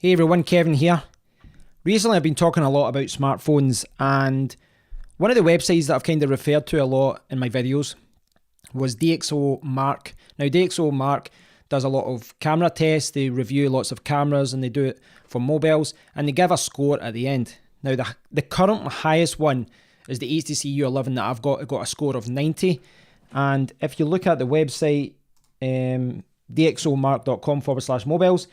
Hey everyone, Kevin here. Recently I've been talking a lot about smartphones, and one of the websites that I've kind of referred to a lot in my videos was DxOMark. Now DxOMark does a lot of camera tests, they review lots of cameras and they do it for mobiles and they give a score at the end. Now the current highest one is the HTC U11 that I've got a score of 90, and if you look at the website DxOMark.com/mobiles,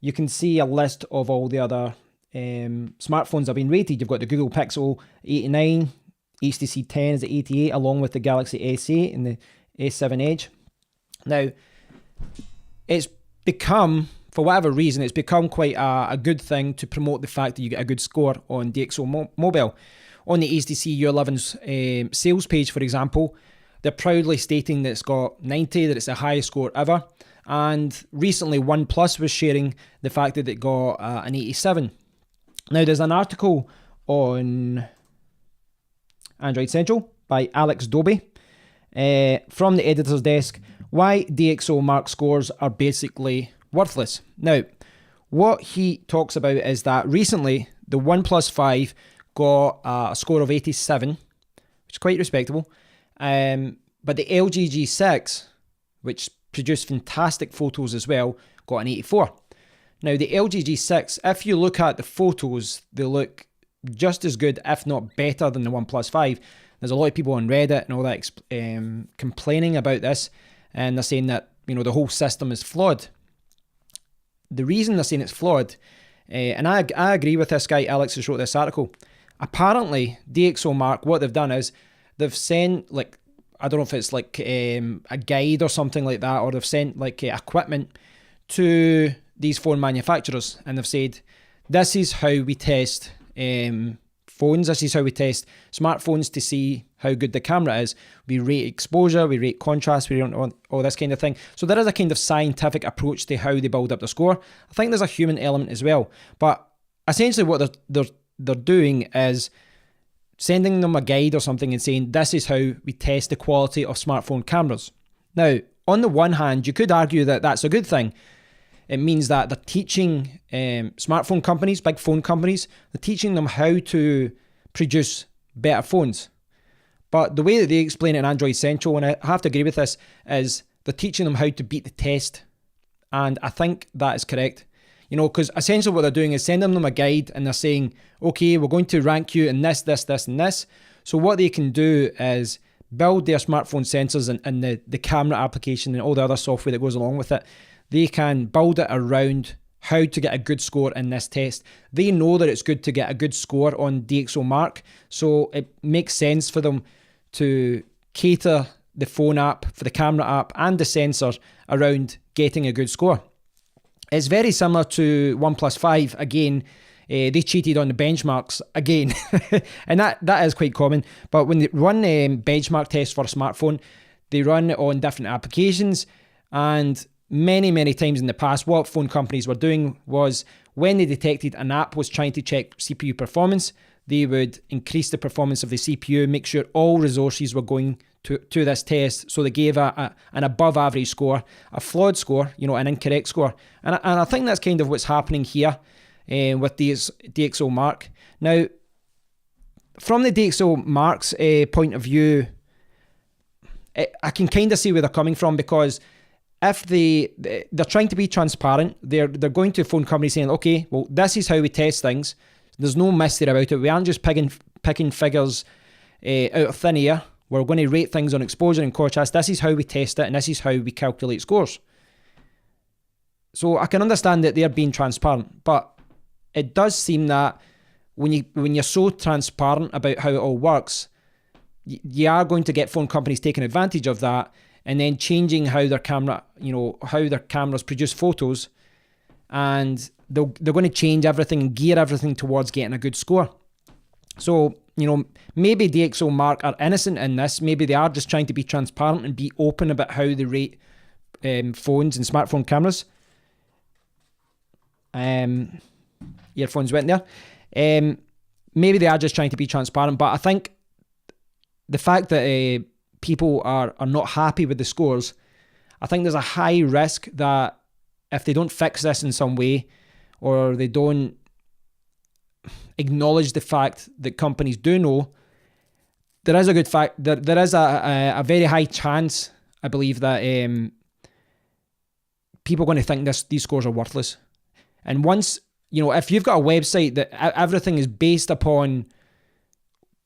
you can see a list of all the other smartphones that have been rated. You've got the Google Pixel 89, HTC 10 is at 88, along with the Galaxy S8 and the S7 Edge. Now, it's become, for whatever reason, it's become quite a good thing to promote the fact that you get a good score on DxO Mobile. On the HTC U11's sales page, for example, they're proudly stating that it's got 90, that it's the highest score ever. And recently OnePlus was sharing the fact that it got an 87. Now there's an article on Android Central by Alex Doby from the editor's desk, why DxOMark scores are basically worthless. Now, what he talks about is that recently the OnePlus 5 got a score of 87, which is quite respectable. But the LG G6, which produced fantastic photos as well, got an 84. Now the LG G6, if you look at the photos, they look just as good, if not better, than the OnePlus 5. There's a lot of people on Reddit and all that complaining about this, and they're saying that, you know, the whole system is flawed. The reason they're saying it's flawed, and I agree with this guy, Alex, who wrote this article. Apparently, DxOMark, what they've done is they've sent, like, I don't know if it's like a guide or something like that, or they've sent like equipment to these phone manufacturers and they've said, this is how we test phones, this is how we test smartphones to see how good the camera is. We rate exposure, we rate contrast, we rate all this kind of thing. So there is a kind of scientific approach to how they build up the score. I think there's a human element as well, but essentially what they're doing is sending them a guide or something and saying, this is how we test the quality of smartphone cameras. Now, on the one hand, you could argue that that's a good thing. It means that they're teaching smartphone companies, big phone companies, they're teaching them how to produce better phones. But the way that they explain it in Android Central, and I have to agree with this, is they're teaching them how to beat the test. And I think that is correct. You know, because essentially what they're doing is sending them a guide and they're saying, okay, we're going to rank you in this, this, this, and this. So what they can do is build their smartphone sensors and the camera application and all the other software that goes along with it. They can build it around how to get a good score in this test. They know that it's good to get a good score on DxOMark, so it makes sense for them to cater the phone app, for the camera app, and the sensor around getting a good score. It's very similar to OnePlus 5. Again, they cheated on the benchmarks again. And that is quite common. But when they run benchmark tests for a smartphone, they run it on different applications. And many times in the past, what phone companies were doing was when they detected an app was trying to check CPU performance, they would increase the performance of the CPU, make sure all resources were going to this test. So they gave an above average score, a flawed score, you know, an incorrect score. And I think that's kind of what's happening here with DxOMark. Now, from the DxOMark's point of view, I can kind of see where they're coming from, because if they're trying to be transparent, they're going to phone companies saying, okay, well, this is how we test things. There's no mystery about it. We aren't just picking figures out of thin air. We're going to rate things on exposure and contrast. This is how we test it, and this is how we calculate scores. So I can understand that they're being transparent, but it does seem that when you're so transparent about how it all works, you are going to get phone companies taking advantage of that and then changing how their camera, you know, how their cameras produce photos, and they're going to change everything and gear everything towards getting a good score. So, you know, maybe DxOMark are innocent in this. Maybe they are just trying to be transparent and be open about how they rate phones and smartphone cameras. Earphones went there. Maybe they are just trying to be transparent, but I think the fact that people are not happy with the scores, I think there's a high risk that if they don't fix this in some way, or they don't acknowledge the fact that companies do know, there is a good fact that there is a very high chance, I believe, that people are going to think these scores are worthless. And once, if you've got a website that everything is based upon,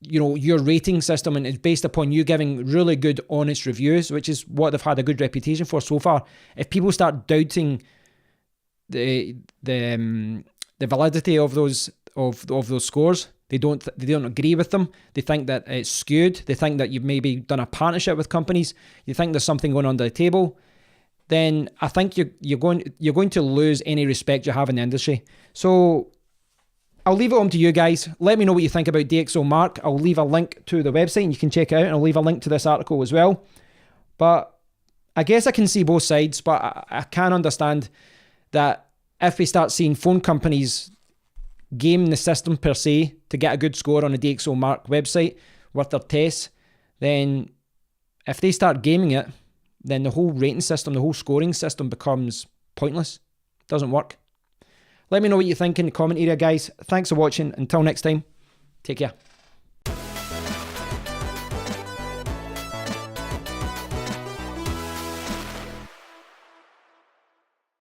your rating system, and it's based upon you giving really good, honest reviews, which is what they've had a good reputation for so far. If people start doubting the validity of those scores, they don't agree with them. They think that it's skewed. They think that you've maybe done a partnership with companies. You think there's something going on under the table. Then I think you're going to lose any respect you have in the industry. So I'll leave it on to you guys. Let me know what you think about DxOMark. I'll leave a link to the website and you can check it out, and I'll leave a link to this article as well. But I guess I can see both sides, but I can understand that if we start seeing phone companies game the system per se to get a good score on a DxOMark website with their tests, then if they start gaming it, then the whole rating system, the whole scoring system becomes pointless. Doesn't work. Let me know what you think in the comment area, guys. Thanks for watching. Until next time, take care.